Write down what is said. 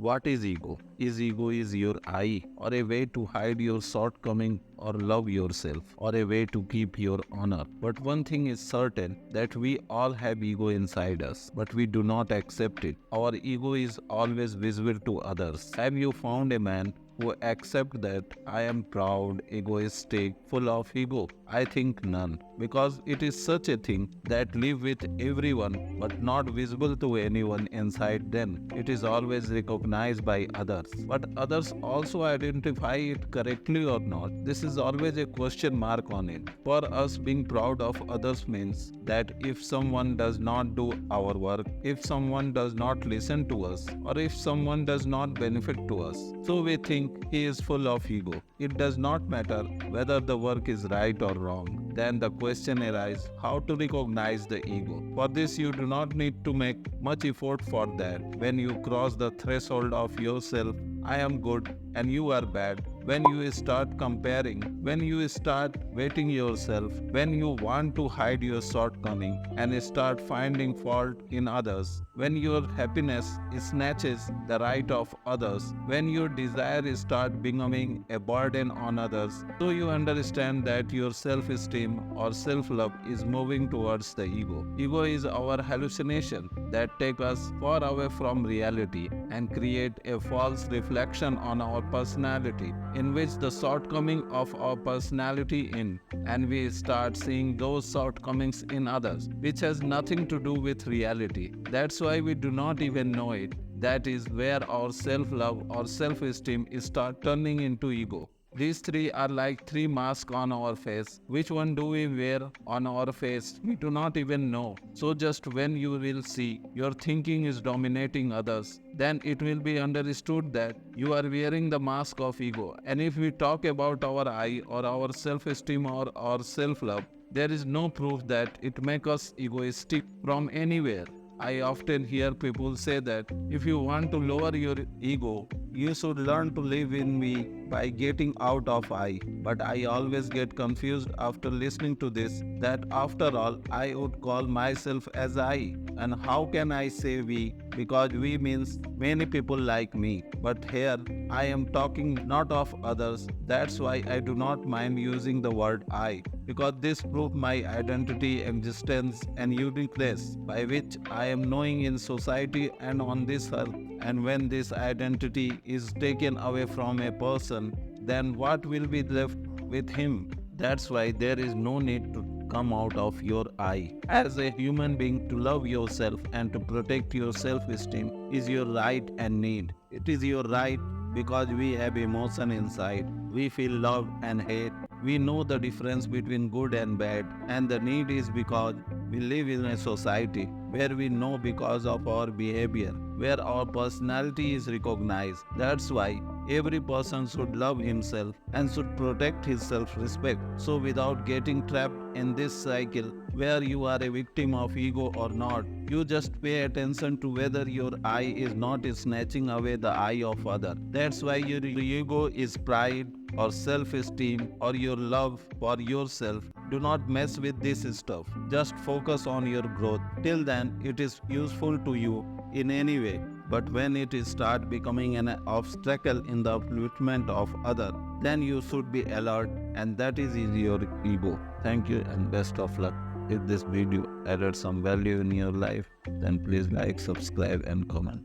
What is ego? Is ego your I, or a way to hide your shortcoming or love yourself, or a way to keep your honor? But one thing is certain, that we all have ego inside us, but we do not accept it. Our ego is always visible to others. Have you found a man who accept that I am proud, egoistic, full of ego? I think none, because it is such a thing that live with everyone but not visible to anyone inside them. It is always recognized by others, but others also identify it correctly or not. This is always a question mark on it. For us, being proud of others means that if someone does not do our work, if someone does not listen to us, or if someone does not benefit to us, so we think he is full of ego. It does not matter whether the work is right or wrong. Then the question arises, how to recognize the ego? For this, you do not need to make much effort for that. When you cross the threshold of yourself, I am good and you are bad, when you start comparing, when you start weighting yourself, when you want to hide your shortcoming and start finding fault in others, when your happiness snatches the right of others, when your desire start becoming a burden on others, so you understand that your self-esteem or self-love is moving towards the ego. Ego is our hallucination that take us far away from reality and create a false reflection on our personality, in which the shortcoming of our personality in, and we start seeing those shortcomings in others, which has nothing to do with reality. That's why we do not even know it. That is where our self-love or self-esteem start turning into ego. These three are like three masks on our face. Which one do we wear on our face? We do not even know. So just when you will see your thinking is dominating others, then it will be understood that you are wearing the mask of ego. And if we talk about our I or our self-esteem or our self-love, there is no proof that it makes us egoistic from anywhere. I often hear people say that if you want to lower your ego, you should learn to live in me by getting out of I. But I always get confused after listening to this, that after all, I would call myself as I. And how can I say we? Because we means many people like me. But here, I am talking not of others. That's why I do not mind using the word I, because this proves my identity, existence, and uniqueness, by which I am knowing in society and on this earth. And when this identity is taken away from a person, then what will be left with him? That's why there is no need to come out of your I. As a human being, to love yourself and to protect your self-esteem is your right and need. It is your right because we have emotion inside. We feel love and hate. We know the difference between good and bad. And the need is because we live in a society where we know because of our behavior, where our personality is recognized. That's why every person should love himself and should protect his self-respect. So without getting trapped in this cycle where you are a victim of ego or not, you just pay attention to whether your I is not snatching away the I of other. That's why your ego is pride or self-esteem or your love for yourself. Do not mess with this stuff. Just focus on your growth. Till then, it is useful to you in any way. But when it is start becoming an obstacle in the upliftment of other, then you should be alert, and that is your ego. Thank you and best of luck. If this video added some value in your life, then please like, subscribe and comment.